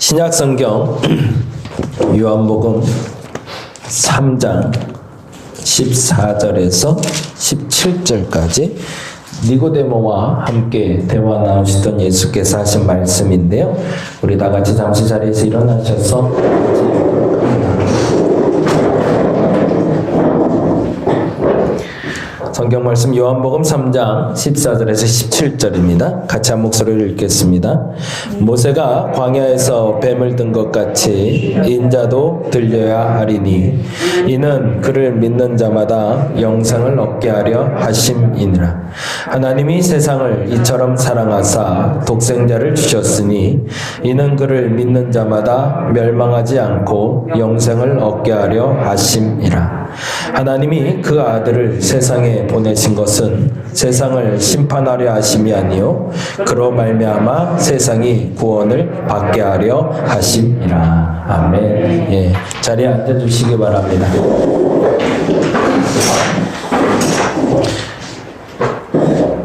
신약성경 요한복음 3장 14절에서 17절까지 니고데모와 함께 대화 나누시던 예수께서 하신 말씀인데요. 우리 다 같이 잠시 자리에서 일어나셔서 성경 말씀 요한복음 3장 14절에서 17절입니다. 같이 한 목소리를 읽겠습니다. 모세가 광야에서 뱀을 든 것 같이 인자도 들려야 하리니 이는 그를 믿는 자마다 영생을 얻게 하려 하심이니라. 하나님이 세상을 이처럼 사랑하사 독생자를 주셨으니 이는 그를 믿는 자마다 멸망하지 않고 영생을 얻게 하려 하심이라. 하나님이 그 아들을 세상에 보내신 것은 세상을 심판하려 하심이 아니요 그로 말미암아 세상이 구원을 받게 하려 하심이라. 아멘. 예, 자리에 앉아주시기 바랍니다.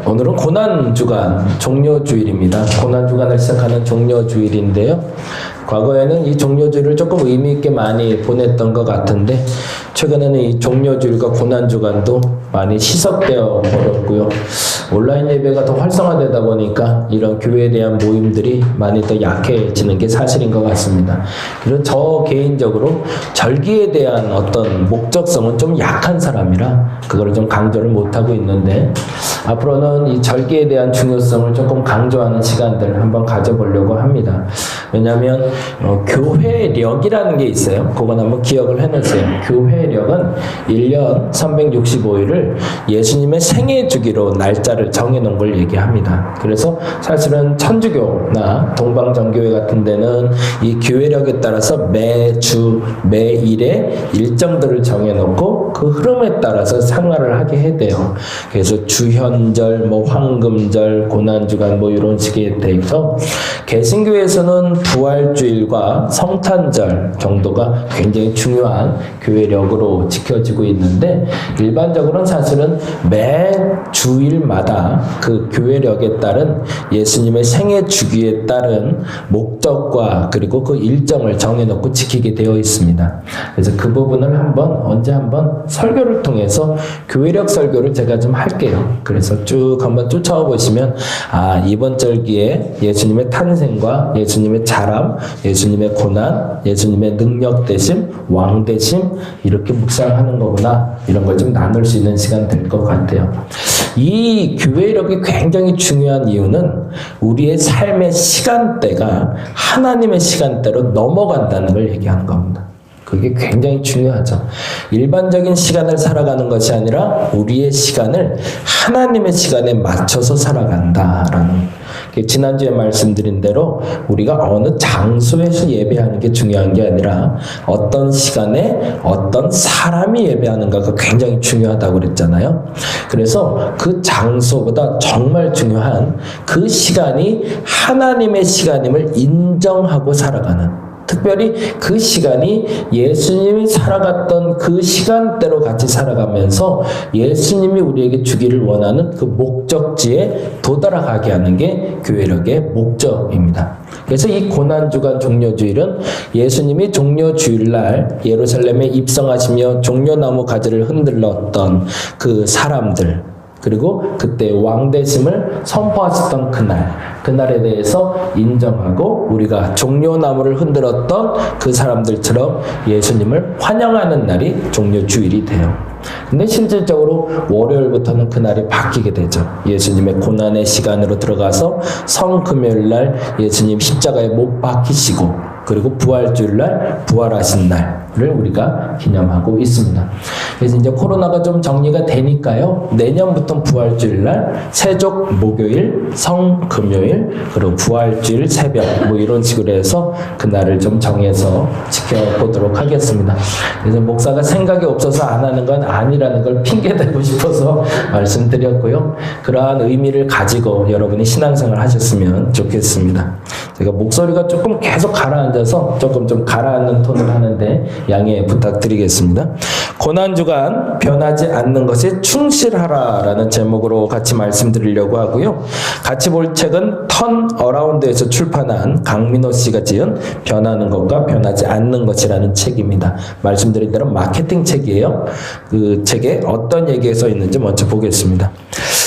오늘은 고난주간 종료주일입니다. 고난주간을 시작하는 종료주일인데요. 과거에는 이 종료주일을 조금 의미 있게 많이 보냈던 것 같은데 최근에는 이 종료주일과 고난주간도 많이 희석되어 버렸고요. 온라인 예배가 더 활성화되다 보니까 이런 교회에 대한 모임들이 많이 더 약해지는 게 사실인 것 같습니다. 그래서 저 개인적으로 절기에 대한 어떤 목적성은 좀 약한 사람이라 그거를 좀 강조를 못하고 있는데 앞으로는 이 절기에 대한 중요성을 조금 강조하는 시간들을 한번 가져보려고 합니다. 왜냐하면 교회력이라는 게 있어요. 그건 한번 기억을 해놓으세요. 교회력은 1년 365일을 예수님의 생애 주기로 날짜를 정해놓은 걸 얘기합니다. 그래서 사실은 천주교나 동방정교회 같은 데는 이 교회력에 따라서 매주 매일의 일정들을 정해놓고 그 흐름에 따라서 생활을 하게 해야 돼요. 그래서 주현절, 황금절, 고난주간 이런 식의 돼서 개신교에서는 부활주일과 성탄절 정도가 굉장히 중요한 교회력으로 지켜지고 있는데 일반적으로는 사실은 매 주일마다 그 교회력에 따른 예수님의 생애 주기에 따른 목적과 그리고 그 일정을 정해놓고 지키게 되어 있습니다. 그래서 그 부분을 언제 한번 설교를 통해서 교회력 설교를 제가 좀 할게요. 그래서 쭉 한번 쫓아와 보시면 이번 절기에 예수님의 탄생과 예수님의 자람, 예수님의 고난, 예수님의 능력 되심, 왕 되심 이렇게 묵상하는 거구나 이런 걸 좀 나눌 수 있는 시간 될 것 같아요. 이 교회력이 굉장히 중요한 이유는 우리의 삶의 시간대가 하나님의 시간대로 넘어간다는 걸 얘기하는 겁니다. 그게 굉장히 중요하죠. 일반적인 시간을 살아가는 것이 아니라 우리의 시간을 하나님의 시간에 맞춰서 살아간다라는 지난주에 말씀드린 대로 우리가 어느 장소에서 예배하는 게 중요한 게 아니라 어떤 시간에 어떤 사람이 예배하는가가 굉장히 중요하다고 그랬잖아요. 그래서 그 장소보다 정말 중요한 그 시간이 하나님의 시간임을 인정하고 살아가는 특별히 그 시간이 예수님이 살아갔던 그 시간대로 같이 살아가면서 예수님이 우리에게 주기를 원하는 그 목적지에 도달하게 하는 게 교회력의 목적입니다. 그래서 이 고난주간 종료주일은 예수님이 종료주일날 예루살렘에 입성하시며 종려나무 가지를 흔들렀던 그 사람들 그리고 그때 왕대심을 선포하셨던 그날에 대해서 인정하고 우리가 종려나무를 흔들었던 그 사람들처럼 예수님을 환영하는 날이 종료주일이 돼요. 근데 실질적으로 월요일부터는 그날이 바뀌게 되죠. 예수님의 고난의 시간으로 들어가서 성금요일날 예수님 십자가에 못 박히시고 그리고 부활주일날 부활하신 날을 우리가 기념하고 있습니다. 그래서 이제 코로나가 좀 정리가 되니까요. 내년부터 부활주일날 세족 목요일, 성금요일, 그리고 부활주일 새벽 이런 식으로 해서 그날을 좀 정해서 지켜보도록 하겠습니다. 그래서 목사가 생각이 없어서 안 하는 건 아니라는 걸 핑계대고 싶어서 말씀드렸고요. 그러한 의미를 가지고 여러분이 신앙생활 하셨으면 좋겠습니다. 제가 목소리가 조금 계속 가라앉아서 조금 좀 가라앉는 톤을 하는데 양해 부탁드리겠습니다. 고난주간 변하지 않는 것에 충실하라라는 제목으로 같이 말씀드리려고 하고요. 같이 볼 책은 턴 어라운드에서 출판한 강민호 씨가 지은 변하는 것과 변하지 않는 것이라는 책입니다. 말씀드린 대로 마케팅 책이에요. 그 책에 어떤 얘기가 써 있는지 먼저 보겠습니다.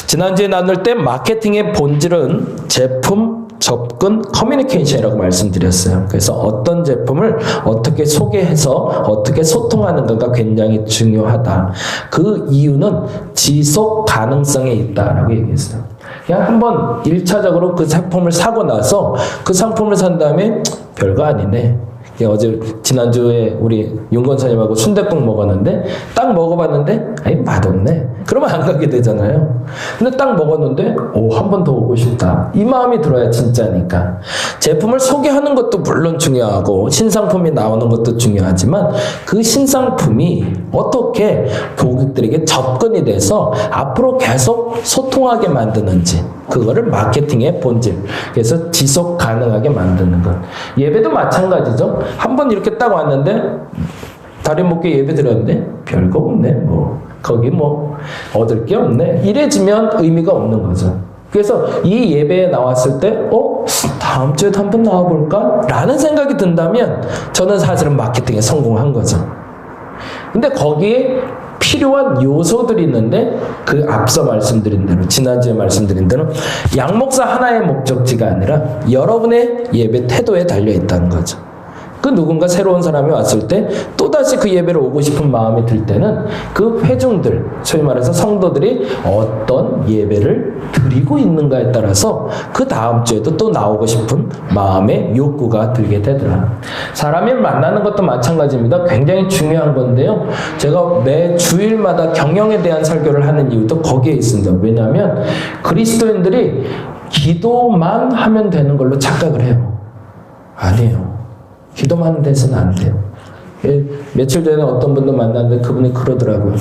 지난주에 나눌 때 마케팅의 본질은 제품, 접근, 커뮤니케이션이라고 말씀드렸어요. 그래서 어떤 제품을 어떻게 소개해서 어떻게 소통하는가가 굉장히 중요하다. 그 이유는 지속 가능성에 있다라고 얘기했어요. 그냥 한번 1차적으로 그 상품을 사고 나서 그 상품을 산 다음에 별거 아니네. 어제 지난주에 우리 윤건사님하고 순댓국 먹었는데 딱 먹어봤는데 아이 맛없네. 그러면 안 가게 되잖아요. 근데 딱 먹었는데 한 번 더 오고 싶다. 이 마음이 들어야 진짜니까. 제품을 소개하는 것도 물론 중요하고 신상품이 나오는 것도 중요하지만 그 신상품이 어떻게 고객들에게 접근이 돼서 앞으로 계속 소통하게 만드는지 그거를 마케팅의 본질. 그래서 지속 가능하게 만드는 것. 예배도 마찬가지죠. 한번 이렇게 딱 왔는데 다리 묶게 예배 드렸는데 별거 없네. 거기 얻을 게 없네. 이래지면 의미가 없는 거죠. 그래서 이 예배에 나왔을 때 다음 주에도 한번 나와볼까? 라는 생각이 든다면 저는 사실은 마케팅에 성공한 거죠. 근데 거기에 필요한 요소들이 있는데 그 앞서 말씀드린 대로 지난주에 말씀드린 대로 양목사 하나의 목적지가 아니라 여러분의 예배 태도에 달려있다는 거죠. 그 누군가 새로운 사람이 왔을 때 또다시 그 예배를 오고 싶은 마음이 들 때는 그 회중들, 소위 말해서 성도들이 어떤 예배를 드리고 있는가에 따라서 그 다음 주에도 또 나오고 싶은 마음의 욕구가 들게 되더라. 사람을 만나는 것도 마찬가지입니다. 굉장히 중요한 건데요. 제가 매 주일마다 경영에 대한 설교를 하는 이유도 거기에 있습니다. 왜냐하면 그리스도인들이 기도만 하면 되는 걸로 착각을 해요. 아니에요. 기도만 돼서는 안 돼요. 며칠 전에 어떤 분도 만났는데 그분이 그러더라고요.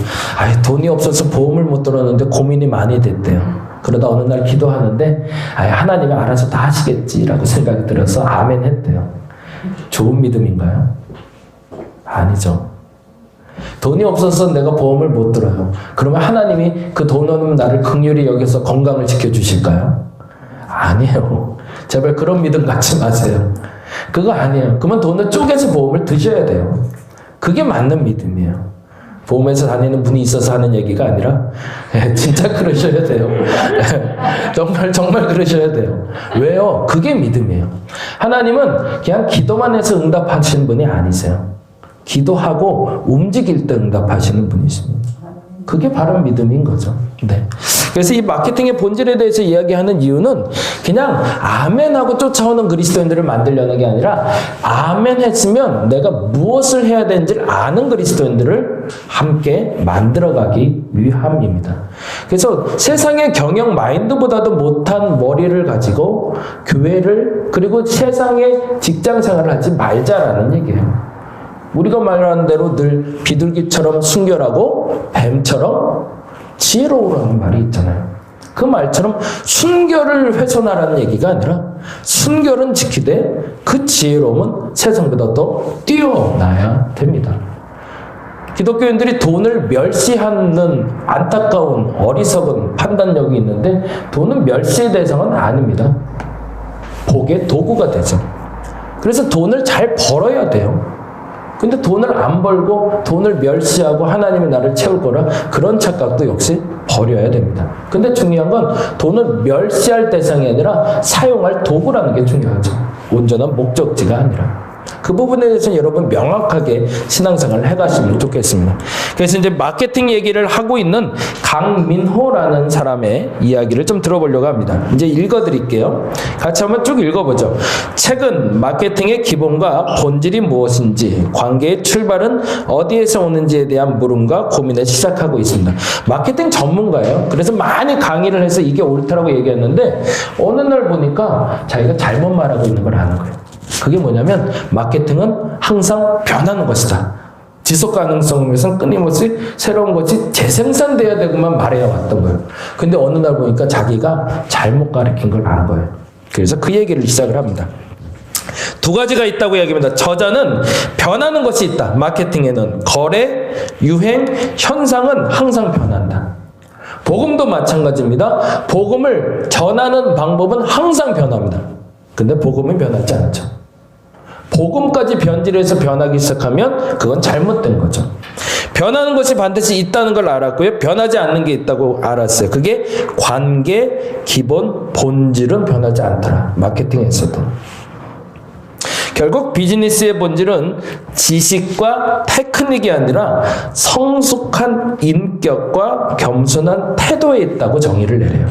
돈이 없어서 보험을 못 들었는데 고민이 많이 됐대요. 그러다 어느 날 기도하는데 하나님이 알아서 다 하시겠지라고 생각이 들어서 아멘 했대요. 좋은 믿음인가요? 아니죠. 돈이 없어서 내가 보험을 못 들어요. 그러면 하나님이 그 돈 없는 나를 긍휼히 여겨서 건강을 지켜주실까요? 아니에요. 제발 그런 믿음 갖지 마세요. 그거 아니에요. 그러면 돈을 쪼개서 보험을 드셔야 돼요. 그게 맞는 믿음이에요. 보험회사 다니는 분이 있어서 하는 얘기가 아니라 진짜 그러셔야 돼요. 정말 그러셔야 돼요. 왜요? 그게 믿음이에요. 하나님은 그냥 기도만 해서 응답하시는 분이 아니세요. 기도하고 움직일 때 응답하시는 분이십니다. 그게 바로 믿음인 거죠. 네. 그래서 이 마케팅의 본질에 대해서 이야기하는 이유는 그냥 아멘하고 쫓아오는 그리스도인들을 만들려는 게 아니라 아멘 했으면 내가 무엇을 해야 되는지를 아는 그리스도인들을 함께 만들어가기 위함입니다. 그래서 세상의 경영 마인드보다도 못한 머리를 가지고 교회를 그리고 세상의 직장 생활을 하지 말자라는 얘기예요. 우리가 말하는 대로 늘 비둘기처럼 순결하고 뱀처럼 지혜로우라는 말이 있잖아요. 그 말처럼 순결을 훼손하라는 얘기가 아니라 순결은 지키되 그 지혜로움은 세상보다 더 뛰어나야 됩니다. 기독교인들이 돈을 멸시하는 안타까운 어리석은 판단력이 있는데 돈은 멸시의 대상은 아닙니다. 복의 도구가 되죠. 그래서 돈을 잘 벌어야 돼요. 근데 돈을 안 벌고 돈을 멸시하고 하나님이 나를 채울 거라 그런 착각도 역시 버려야 됩니다. 근데 중요한 건 돈을 멸시할 대상이 아니라 사용할 도구라는 게 중요하죠. 온전한 목적지가 아니라. 그 부분에 대해서는 여러분 명확하게 신앙생활을 해가시면 좋겠습니다. 그래서 이제 마케팅 얘기를 하고 있는 강민호라는 사람의 이야기를 좀 들어보려고 합니다. 이제 읽어드릴게요. 같이 한번 쭉 읽어보죠. 책은 마케팅의 기본과 본질이 무엇인지, 관계의 출발은 어디에서 오는지에 대한 물음과 고민을 시작하고 있습니다. 마케팅 전문가예요. 그래서 많이 강의를 해서 이게 옳다라고 얘기했는데 어느 날 보니까 자기가 잘못 말하고 있는 걸 아는 거예요. 그게 뭐냐면 마케팅은 항상 변하는 것이다. 지속 가능성을 위해서는 끊임없이 새로운 것이 재생산돼야 되고만 말해야 왔던 거예요. 근데 어느 날 보니까 자기가 잘못 가르친 걸 아는 거예요. 그래서 그 얘기를 시작을 합니다. 두 가지가 있다고 이야기합니다. 저자는 변하는 것이 있다. 마케팅에는 거래, 유행, 현상은 항상 변한다. 복음도 마찬가지입니다. 복음을 전하는 방법은 항상 변합니다. 근데 복음은 변하지 않죠. 복음까지 변질해서 변하기 시작하면 그건 잘못된 거죠. 변하는 것이 반드시 있다는 걸 알았고요. 변하지 않는 게 있다고 알았어요. 그게 관계, 기본, 본질은 변하지 않더라. 마케팅에서도. 결국 비즈니스의 본질은 지식과 테크닉이 아니라 성숙한 인격과 겸손한 태도에 있다고 정의를 내려요.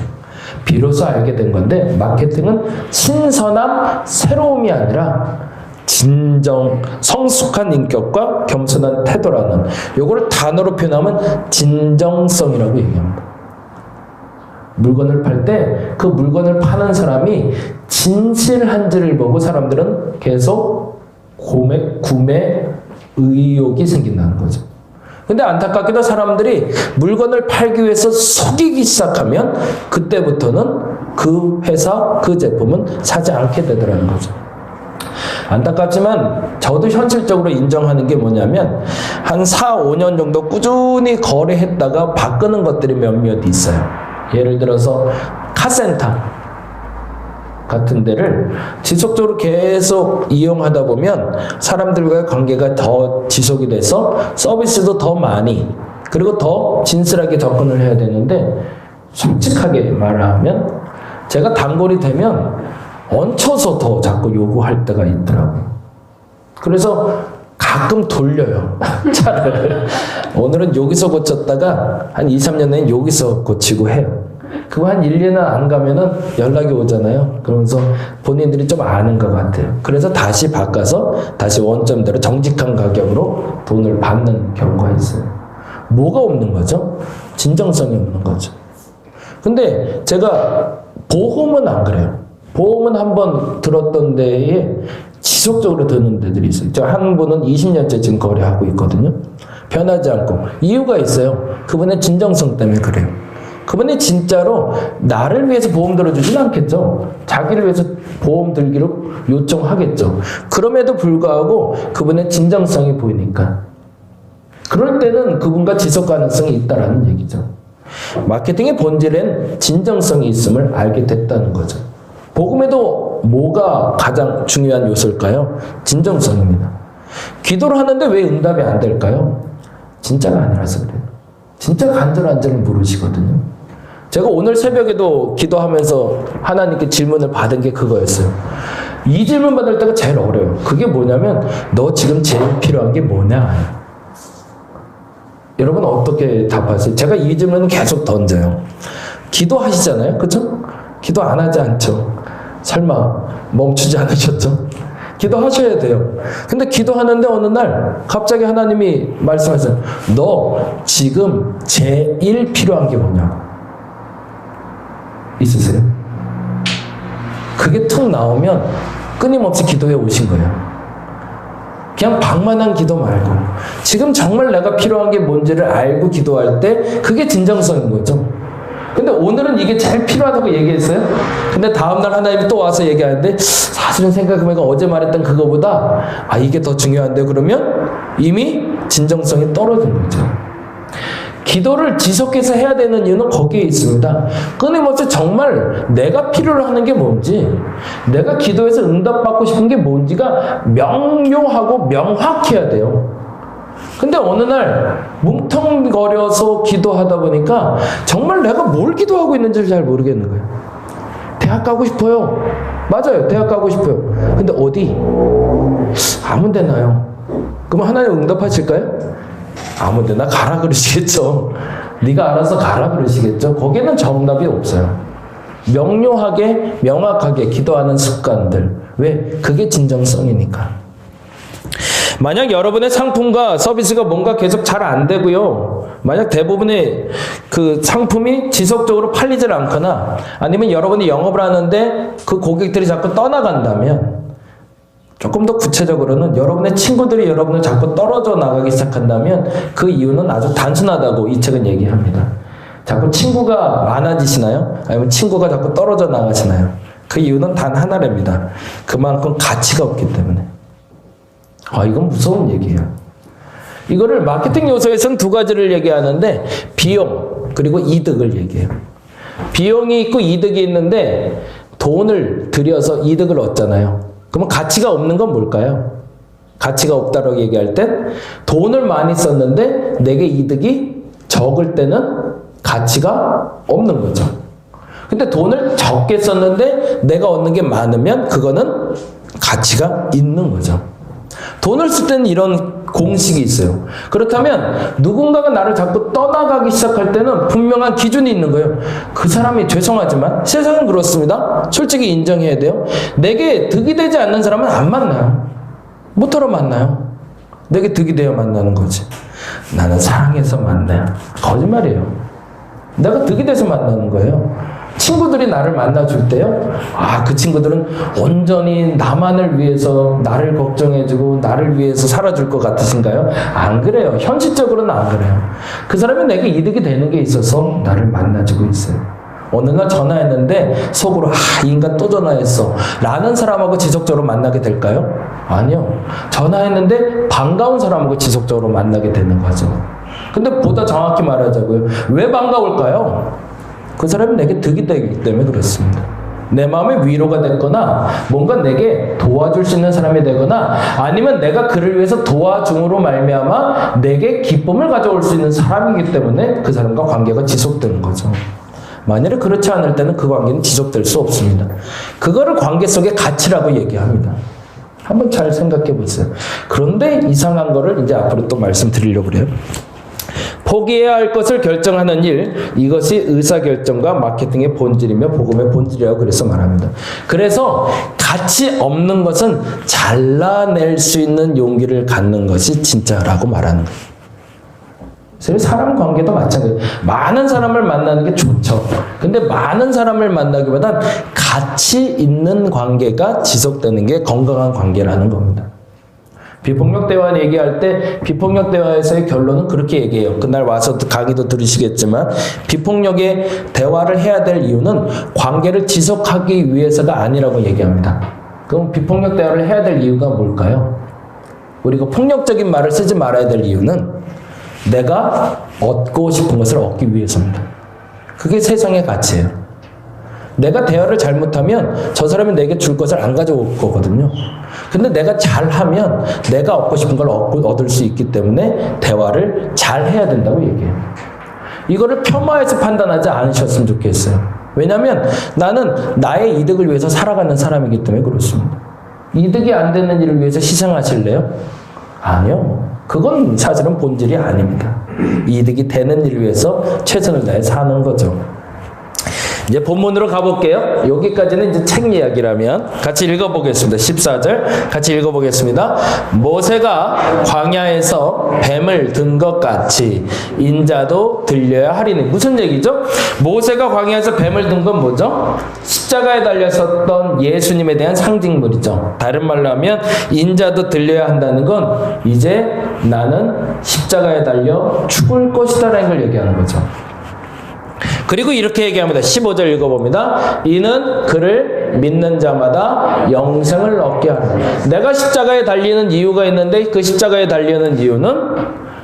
비로소 알게 된 건데 마케팅은 신선함, 새로움이 아니라 진정, 성숙한 인격과 겸손한 태도라는 요거를 단어로 표현하면 진정성이라고 얘기합니다. 물건을 팔 때 그 물건을 파는 사람이 진실한지를 보고 사람들은 계속 구매 의욕이 생긴다는 거죠. 근데 안타깝게도 사람들이 물건을 팔기 위해서 속이기 시작하면 그때부터는 그 회사, 그 제품은 사지 않게 되더라는 거죠. 안타깝지만 저도 현실적으로 인정하는 게 뭐냐면 한 4, 5년 정도 꾸준히 거래했다가 바꾸는 것들이 몇몇 있어요. 예를 들어서 카센터 같은 데를 지속적으로 계속 이용하다 보면 사람들과의 관계가 더 지속이 돼서 서비스도 더 많이 그리고 더 진실하게 접근을 해야 되는데 솔직하게 말하면 제가 단골이 되면 얹혀서 더 자꾸 요구할 때가 있더라고요. 그래서 가끔 돌려요. 차를. 오늘은 여기서 고쳤다가 한 2, 3년 내에 여기서 고치고 해요. 그거 한 1, 2년 안 가면은 연락이 오잖아요. 그러면서 본인들이 좀 아는 것 같아요. 그래서 다시 바꿔서 다시 원점대로 정직한 가격으로 돈을 받는 경우가 있어요. 뭐가 없는 거죠? 진정성이 없는 거죠. 근데 제가 보험은 안 그래요. 보험은 한번 들었던 데에 지속적으로 드는 데들이 있어요. 저 한 분은 20년째 지금 거래하고 있거든요. 변하지 않고. 이유가 있어요. 그분의 진정성 때문에 그래요. 그분이 진짜로 나를 위해서 보험 들어주진 않겠죠. 자기를 위해서 보험 들기로 요청하겠죠. 그럼에도 불구하고 그분의 진정성이 보이니까. 그럴 때는 그분과 지속 가능성이 있다라는 얘기죠. 마케팅의 본질엔 진정성이 있음을 알게 됐다는 거죠. 복음에도 뭐가 가장 중요한 요소일까요? 진정성입니다. 기도를 하는데 왜 응답이 안 될까요? 진짜가 아니라서 그래요. 진짜 간절한지를 모르시거든요. 제가 오늘 새벽에도 기도하면서 하나님께 질문을 받은 게 그거였어요. 이 질문 받을 때가 제일 어려워요. 그게 뭐냐면 너 지금 제일 필요한 게 뭐냐? 여러분 어떻게 답하세요? 제가 이 질문은 계속 던져요. 기도하시잖아요. 그렇죠? 기도 안 하지 않죠? 설마 멈추지 않으셨죠? 기도하셔야 돼요. 근데 기도하는데 어느 날 갑자기 하나님이 말씀하세요. 너 지금 제일 필요한 게 뭐냐고. 있으세요? 그게 툭 나오면 끊임없이 기도해 오신 거예요. 그냥 방만한 기도 말고 지금 정말 내가 필요한 게 뭔지를 알고 기도할 때 그게 진정성인 거죠. 근데 오늘은 이게 제일 필요하다고 얘기했어요. 근데 다음날 하나님이 또 와서 얘기하는데 사실은 생각해보니까 어제 말했던 그거보다 이게 더 중요한데 그러면 이미 진정성이 떨어진 거죠. 기도를 지속해서 해야 되는 이유는 거기에 있습니다. 끊임없이 정말 내가 필요로 하는 게 뭔지, 내가 기도해서 응답받고 싶은 게 뭔지가 명료하고 명확해야 돼요. 근데 어느 날 뭉텅거려서 기도하다 보니까 정말 내가 뭘 기도하고 있는지를 잘 모르겠는 거예요. 대학 가고 싶어요. 맞아요. 대학 가고 싶어요. 근데 어디? 아무 데나요. 그럼 하나님 응답하실까요? 아무 데나 가라 그러시겠죠. 네가 알아서 가라 그러시겠죠. 거기에는 정답이 없어요. 명료하게 명확하게 기도하는 습관들. 왜? 그게 진정성이니까. 만약 여러분의 상품과 서비스가 뭔가 계속 잘 안 되고요. 만약 대부분의 그 상품이 지속적으로 팔리질 않거나 아니면 여러분이 영업을 하는데 그 고객들이 자꾸 떠나간다면 조금 더 구체적으로는 여러분의 친구들이 여러분을 자꾸 떨어져 나가기 시작한다면 그 이유는 아주 단순하다고 이 책은 얘기합니다. 자꾸 친구가 많아지시나요? 아니면 친구가 자꾸 떨어져 나가시나요? 그 이유는 단 하나랍니다. 그만큼 가치가 없기 때문에. 이건 무서운 얘기예요. 이거를 마케팅 요소에서는 두 가지를 얘기하는데 비용 그리고 이득을 얘기해요. 비용이 있고 이득이 있는데 돈을 들여서 이득을 얻잖아요. 그러면 가치가 없는 건 뭘까요? 가치가 없다고 얘기할 땐 돈을 많이 썼는데 내게 이득이 적을 때는 가치가 없는 거죠. 근데 돈을 적게 썼는데 내가 얻는 게 많으면 그거는 가치가 있는 거죠. 돈을 쓸 때는 이런 공식이 있어요. 그렇다면 누군가가 나를 자꾸 떠나가기 시작할 때는 분명한 기준이 있는 거예요. 그 사람이 죄송하지만 세상은 그렇습니다. 솔직히 인정해야 돼요. 내게 득이 되지 않는 사람은 안 만나요. 뭐하러 만나요? 내게 득이 되어 만나는 거지. 나는 사랑해서 만나요. 거짓말이에요. 내가 득이 돼서 만나는 거예요. 친구들이 나를 만나줄 때요. 그 친구들은 온전히 나만을 위해서 나를 걱정해주고 나를 위해서 살아줄 것 같으신가요? 안 그래요. 현실적으로는 안 그래요. 그 사람이 내게 이득이 되는 게 있어서 나를 만나주고 있어요. 어느 날 전화했는데 속으로 이 인간 또 전화했어 라는 사람하고 지속적으로 만나게 될까요? 아니요. 전화했는데 반가운 사람하고 지속적으로 만나게 되는 거죠. 근데 보다 정확히 말하자고요. 왜 반가울까요? 그 사람이 내게 득이 되기 때문에 그렇습니다. 내 마음에 위로가 됐거나 뭔가 내게 도와줄 수 있는 사람이 되거나 아니면 내가 그를 위해서 도와줌으로 말미암아 내게 기쁨을 가져올 수 있는 사람이기 때문에 그 사람과 관계가 지속되는 거죠. 만약에 그렇지 않을 때는 그 관계는 지속될 수 없습니다. 그거를 관계 속의 가치라고 얘기합니다. 한번 잘 생각해 보세요. 그런데 이상한 거를 이제 앞으로 또 말씀드리려고 그래요. 포기해야 할 것을 결정하는 일, 이것이 의사결정과 마케팅의 본질이며 복음의 본질이라고 그래서 말합니다. 그래서 가치 없는 것은 잘라낼 수 있는 용기를 갖는 것이 진짜라고 말하는 거예요. 사람 관계도 마찬가지예요. 많은 사람을 만나는 게 좋죠. 근데 많은 사람을 만나기보단 가치 있는 관계가 지속되는 게 건강한 관계라는 겁니다. 비폭력 대화 얘기할 때 비폭력 대화에서의 결론은 그렇게 얘기해요. 그날 와서 강의도 들으시겠지만 비폭력의 대화를 해야 될 이유는 관계를 지속하기 위해서가 아니라고 얘기합니다. 그럼 비폭력 대화를 해야 될 이유가 뭘까요? 우리가 폭력적인 말을 쓰지 말아야 될 이유는 내가 얻고 싶은 것을 얻기 위해서입니다. 그게 세상의 가치예요. 내가 대화를 잘못하면 저 사람이 내게 줄 것을 안 가져올 거거든요. 근데 내가 잘하면 내가 얻고 싶은 걸 얻을 수 있기 때문에 대화를 잘 해야 된다고 얘기해요. 이거를 폄하해서 판단하지 않으셨으면 좋겠어요. 왜냐하면 나는 나의 이득을 위해서 살아가는 사람이기 때문에 그렇습니다. 이득이 안 되는 일을 위해서 희생하실래요? 아니요. 그건 사실은 본질이 아닙니다. 이득이 되는 일을 위해서 최선을 다해 사는 거죠. 이제 본문으로 가볼게요. 여기까지는 이제 책 이야기라면 같이 읽어보겠습니다. 14절 같이 읽어보겠습니다. 모세가 광야에서 뱀을 든 것 같이 인자도 들려야 하리니. 무슨 얘기죠? 모세가 광야에서 뱀을 든 건 뭐죠? 십자가에 달렸었던 예수님에 대한 상징물이죠. 다른 말로 하면 인자도 들려야 한다는 건 이제 나는 십자가에 달려 죽을 것이다라는 걸 얘기하는 거죠. 그리고 이렇게 얘기합니다. 15절 읽어봅니다. 이는 그를 믿는 자마다 영생을 얻게 하라. 내가 십자가에 달리는 이유가 있는데 그 십자가에 달리는 이유는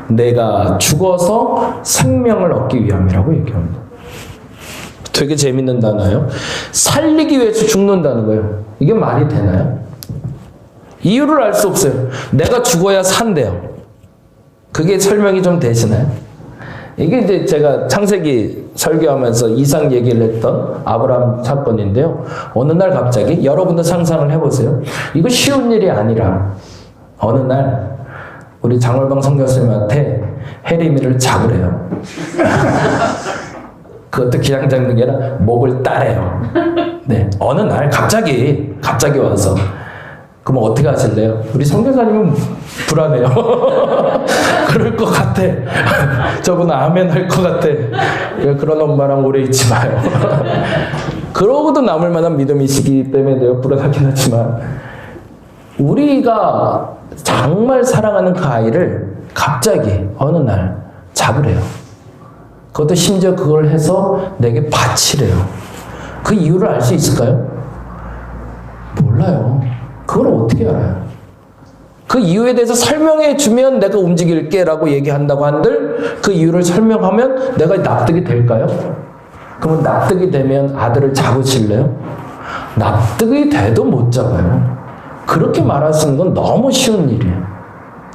내가 죽어서 생명을 얻기 위함이라고 얘기합니다. 되게 재밌는 단어예요. 살리기 위해서 죽는다는 거예요. 이게 말이 되나요? 이유를 알 수 없어요. 내가 죽어야 산대요. 그게 설명이 좀 되시나요? 이게 이제 제가 창세기 설교하면서 이상 얘기를 했던 아브라함 사건인데요. 어느 날 갑자기 여러분도 상상을 해보세요. 이거 쉬운 일이 아니라 어느 날 우리 장월방 선교사님한테 해리미를 잡으래요. 그것도 그냥 잡는 게 아니라 목을 따래요. 네, 어느 날 갑자기 와서 그럼 어떻게 하실래요? 우리 선교사님은 불안해요. 그럴 것 같아. 저분 아멘 할 것 같아. 그런 엄마랑 오래 있지 마요. 그러고도 남을 만한 믿음이시기 때문에 내가 불안하긴 하지만 우리가 정말 사랑하는 그 아이를 갑자기 어느 날 잡으래요. 그것도 심지어 그걸 해서 내게 바치래요. 그 이유를 알 수 있을까요? 몰라요. 그걸 어떻게 알아요? 그 이유에 대해서 설명해 주면 내가 움직일게 라고 얘기한다고 한들 그 이유를 설명하면 내가 납득이 될까요? 그러면 납득이 되면 아들을 잡으실래요? 납득이 돼도 못 잡아요. 그렇게 말할 수 있는 건 너무 쉬운 일이에요.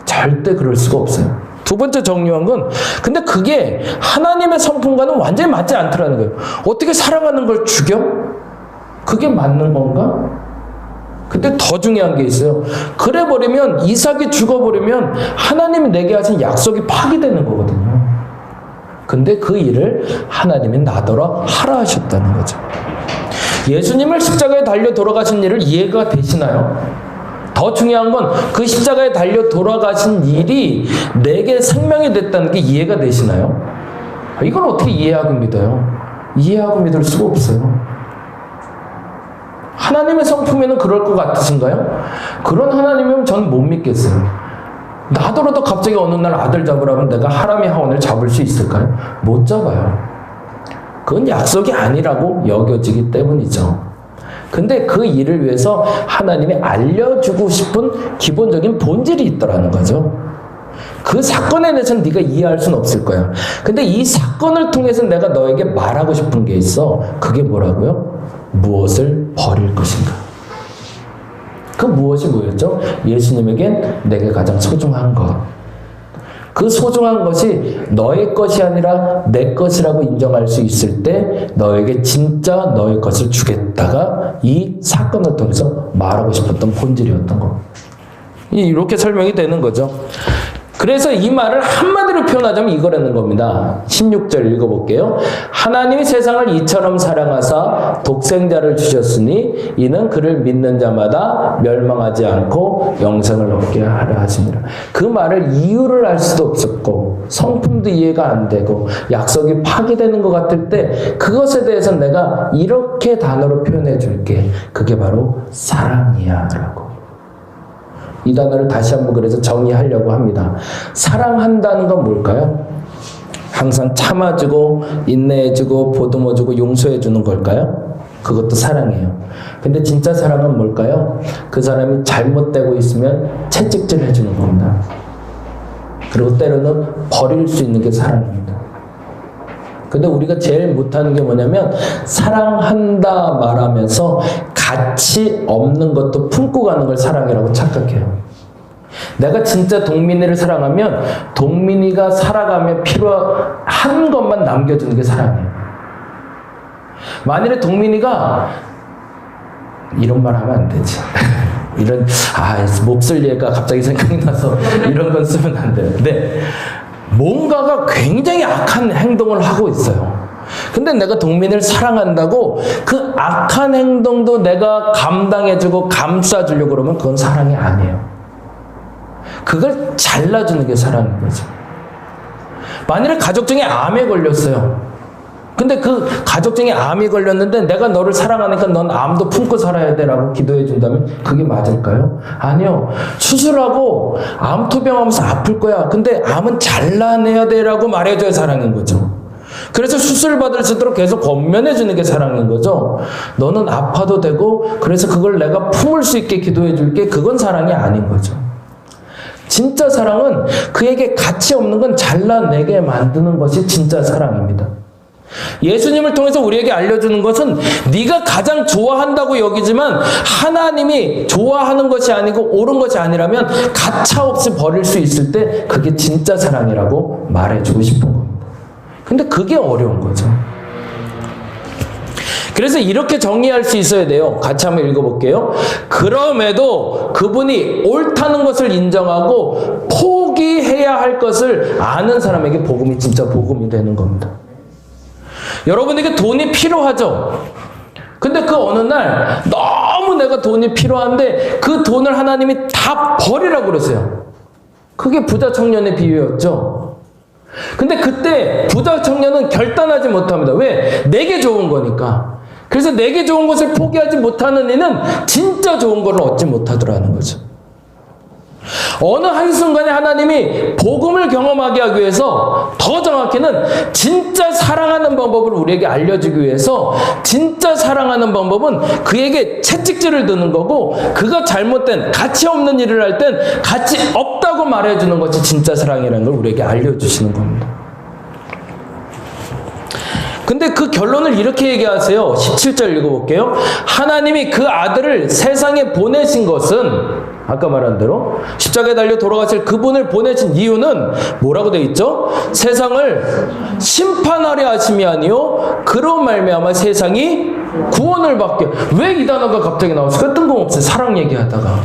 절대 그럴 수가 없어요. 두 번째 정리한 건 근데 그게 하나님의 성품과는 완전히 맞지 않더라는 거예요. 어떻게 사랑하는 걸 죽여? 그게 맞는 건가? 근데 더 중요한 게 있어요. 그래 버리면 이삭이 죽어버리면 하나님이 내게 하신 약속이 파기되는 거거든요. 근데 그 일을 하나님이 나더러 하라 하셨다는 거죠. 예수님을 십자가에 달려 돌아가신 일을 이해가 되시나요? 더 중요한 건 그 십자가에 달려 돌아가신 일이 내게 생명이 됐다는 게 이해가 되시나요? 이걸 어떻게 이해하고 믿어요? 이해하고 믿을 수가 없어요. 하나님의 성품에는 그럴 것 같으신가요? 그런 하나님이면 저는 못 믿겠어요. 나더라도 갑자기 어느 날 아들 잡으라면 내가 하람의 하원을 잡을 수 있을까요? 못 잡아요. 그건 약속이 아니라고 여겨지기 때문이죠. 근데 그 일을 위해서 하나님이 알려주고 싶은 기본적인 본질이 있더라는 거죠. 그 사건에 대해서는 네가 이해할 수는 없을 거야. 근데 이 사건을 통해서 내가 너에게 말하고 싶은 게 있어. 그게 뭐라고요? 무엇을 버릴 것인가? 그 무엇이 뭐였죠? 예수님에겐 내게 가장 소중한 것. 그 소중한 것이 너의 것이 아니라 내 것이라고 인정할 수 있을 때 너에게 진짜 너의 것을 주겠다가 이 사건을 통해서 말하고 싶었던 본질이었던 거. 이렇게 설명이 되는 거죠. 그래서 이 말을 한마디로 표현하자면 이거라는 겁니다. 16절 읽어볼게요. 하나님이 세상을 이처럼 사랑하사 독생자를 주셨으니 이는 그를 믿는 자마다 멸망하지 않고 영생을 얻게 하려 하심이라. 그 말을 이유를 알 수도 없었고 성품도 이해가 안 되고 약속이 파기되는 것 같을 때 그것에 대해서 내가 이렇게 단어로 표현해 줄게. 그게 바로 사랑이야 라고. 이 단어를 다시 한번 그래서 정의하려고 합니다. 사랑한다는 건 뭘까요? 항상 참아주고 인내해주고 보듬어주고 용서해주는 걸까요? 그것도 사랑이에요. 근데 진짜 사랑은 뭘까요? 그 사람이 잘못되고 있으면 채찍질 해주는 겁니다. 그리고 때로는 버릴 수 있는 게 사랑입니다. 근데 우리가 제일 못하는 게 뭐냐면 사랑한다 말하면서 가치 없는 것도 품고 가는 걸 사랑이라고 착각해요. 내가 진짜 동민이를 사랑하면 동민이가 살아가며 필요한 것만 남겨주는 게 사랑이에요. 만일에 동민이가 이런 말 하면 안 되지. 이런 몹쓸 얘가 갑자기 생각이 나서 이런 건 쓰면 안 되는데 뭔가가 굉장히 악한 행동을 하고 있어요. 근데 내가 동민을 사랑한다고 그 악한 행동도 내가 감당해주고 감싸주려고 그러면 그건 사랑이 아니에요. 그걸 잘라주는 게 사랑인 거죠. 만일에 가족 중에 암에 걸렸어요. 근데 그 가족 중에 암이 걸렸는데 내가 너를 사랑하니까 넌 암도 품고 살아야 돼 라고 기도해 준다면 그게 맞을까요? 아니요. 수술하고 암 투병하면서 아플 거야. 근데 암은 잘라내야 돼 라고 말해줘야 사랑인 거죠. 그래서 수술 받을 수 있도록 계속 권면해 주는 게 사랑인 거죠. 너는 아파도 되고 그래서 그걸 내가 품을 수 있게 기도해 줄게. 그건 사랑이 아닌 거죠. 진짜 사랑은 그에게 가치 없는 건 잘라내게 만드는 것이 진짜 사랑입니다. 예수님을 통해서 우리에게 알려주는 것은 네가 가장 좋아한다고 여기지만 하나님이 좋아하는 것이 아니고 옳은 것이 아니라면 가차없이 버릴 수 있을 때 그게 진짜 사랑이라고 말해주고 싶은 겁니다. 근데 그게 어려운 거죠. 그래서 이렇게 정리할 수 있어야 돼요. 같이 한번 읽어볼게요. 그럼에도 그분이 옳다는 것을 인정하고 포기해야 할 것을 아는 사람에게 복음이 진짜 복음이 되는 겁니다. 여러분에게 돈이 필요하죠? 근데 그 어느 날 너무 내가 돈이 필요한데 그 돈을 하나님이 다 버리라고 그러세요. 그게 부자 청년의 비유였죠. 근데 그때 부자 청년은 결단하지 못합니다. 왜? 내게 좋은 거니까. 그래서 내게 좋은 것을 포기하지 못하는 이는 진짜 좋은 것을 얻지 못하더라는 거죠. 어느 한순간에 하나님이 복음을 경험하게 하기 위해서, 더 정확히는 진짜 사랑하는 방법을 우리에게 알려주기 위해서, 진짜 사랑하는 방법은 그에게 채찍질을 드는 거고, 그가 잘못된 가치 없는 일을 할 땐 가치 없다고 말해주는 것이 진짜 사랑이라는 걸 우리에게 알려주시는 겁니다. 근데 그 결론을 이렇게 얘기하세요. 17절 읽어볼게요. 하나님이 그 아들을 세상에 보내신 것은, 아까 말한 대로 십자가에 달려 돌아가실 그분을 보내신 이유는 뭐라고 되어 있죠? 세상을 심판하려 하심이 아니요 그로 말미암아 세상이 구원을 받게. 왜 이 단어가 갑자기 나왔을까? 뜬금없이 사랑 얘기하다가.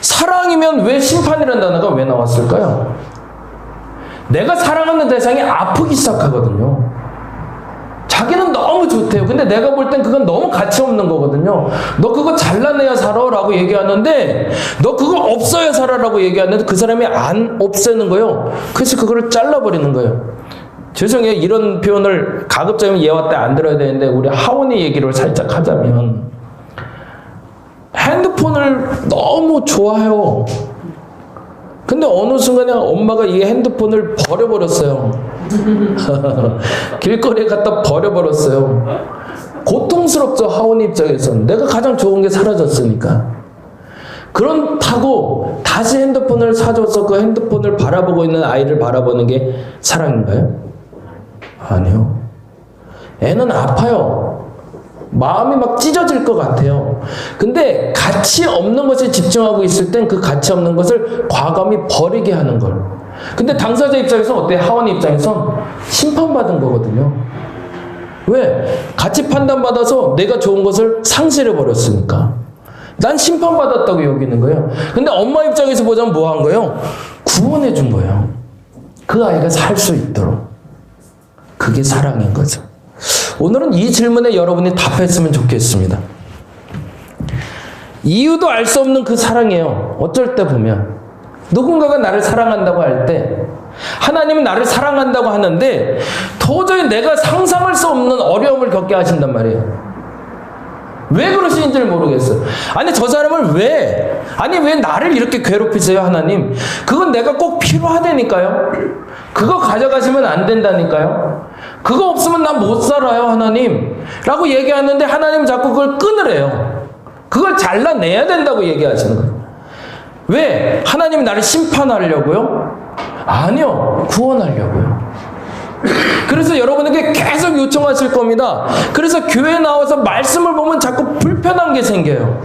사랑이면 왜 심판이라는 단어가 왜 나왔을까요? 내가 사랑하는 대상이 아프기 시작하거든요. 자기는 너무 좋대요. 근데 내가 볼 땐 그건 너무 가치 없는 거거든요. 너 그거 잘라내야 살아 라고 얘기하는데, 너 그거 없어야 살아 라고 얘기하는데 그 사람이 안 없애는 거예요. 그래서 그거를 잘라버리는 거예요. 죄송해요. 이런 표현을 가급적이면 예화 때 안 들어야 되는데, 우리 하원이 얘기를 살짝 하자면, 핸드폰을 너무 좋아해요. 근데 어느 순간에 엄마가 이 핸드폰을 버려버렸어요. 길거리에 갖다 버려버렸어요. 고통스럽죠, 하원 입장에서는. 내가 가장 좋은 게 사라졌으니까. 그렇다고 다시 핸드폰을 사줘서 그 핸드폰을 바라보고 있는 아이를 바라보는 게 사랑인가요? 아니요. 애는 아파요. 마음이 막 찢어질 것 같아요. 근데 가치 없는 것에 집중하고 있을 땐 그 가치 없는 것을 과감히 버리게 하는 걸. 근데 당사자 입장에서 어때요? 하원 입장에선 심판받은 거거든요. 왜? 가치 판단받아서 내가 좋은 것을 상실해버렸으니까. 난 심판받았다고 여기는 거예요. 근데 엄마 입장에서 보자면 뭐 한 거예요? 구원해 준 거예요. 그 아이가 살 수 있도록. 그게 사랑인 거죠. 오늘은 이 질문에 여러분이 답했으면 좋겠습니다. 이유도 알 수 없는 그 사랑이에요. 어쩔 때 보면 누군가가 나를 사랑한다고 할 때, 하나님은 나를 사랑한다고 하는데 도저히 내가 상상할 수 없는 어려움을 겪게 하신단 말이에요. 왜 그러시는지를 모르겠어요. 아니 저 사람을 왜, 아니 왜 나를 이렇게 괴롭히세요 하나님? 그건 내가 꼭 필요하다니까요. 그거 가져가시면 안 된다니까요. 그거 없으면 난 못 살아요 하나님 라고 얘기하는데, 하나님 자꾸 그걸 끊으래요. 그걸 잘라내야 된다고 얘기하시는 거예요. 왜? 하나님이 나를 심판하려고요? 아니요, 구원하려고요. 그래서 여러분에게 계속 요청하실 겁니다. 그래서 교회 나와서 말씀을 보면 자꾸 불편한 게 생겨요.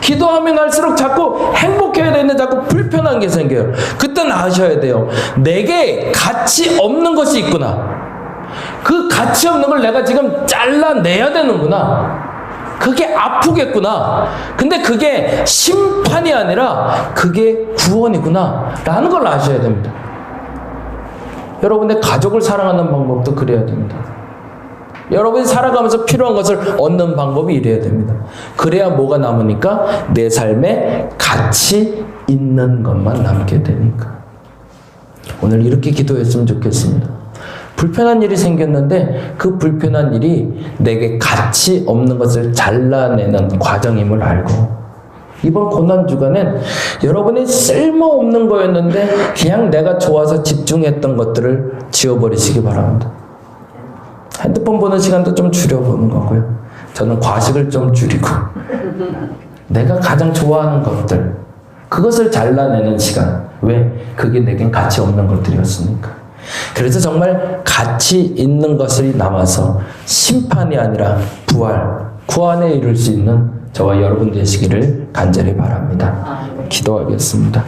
기도하면 할수록 자꾸 행복해야 되는데 자꾸 불편한 게 생겨요. 그땐 아셔야 돼요. 내게 가치 없는 것이 있구나. 그 가치 없는 걸 내가 지금 잘라내야 되는구나. 그게 아프겠구나. 근데 그게 심판이 아니라 그게 구원이구나 라는 걸 아셔야 됩니다. 여러분의 가족을 사랑하는 방법도 그래야 됩니다. 여러분이 살아가면서 필요한 것을 얻는 방법이 이래야 됩니다. 그래야 뭐가 남으니까? 내 삶에 가치 있는 것만 남게 되니까. 오늘 이렇게 기도했으면 좋겠습니다. 불편한 일이 생겼는데 그 불편한 일이 내게 가치 없는 것을 잘라내는 과정임을 알고, 이번 고난주간엔 여러분이 쓸모없는 거였는데 그냥 내가 좋아서 집중했던 것들을 지워버리시기 바랍니다. 핸드폰 보는 시간도 좀 줄여보는 거고요. 저는 과식을 좀 줄이고, 내가 가장 좋아하는 것들, 그것을 잘라내는 시간. 왜? 그게 내겐 가치 없는 것들이었으니까. 그래서 정말 가치 있는 것이 남아서 심판이 아니라 부활, 구원에 이룰 수 있는 저와 여러분 되시기를 간절히 바랍니다. 기도하겠습니다.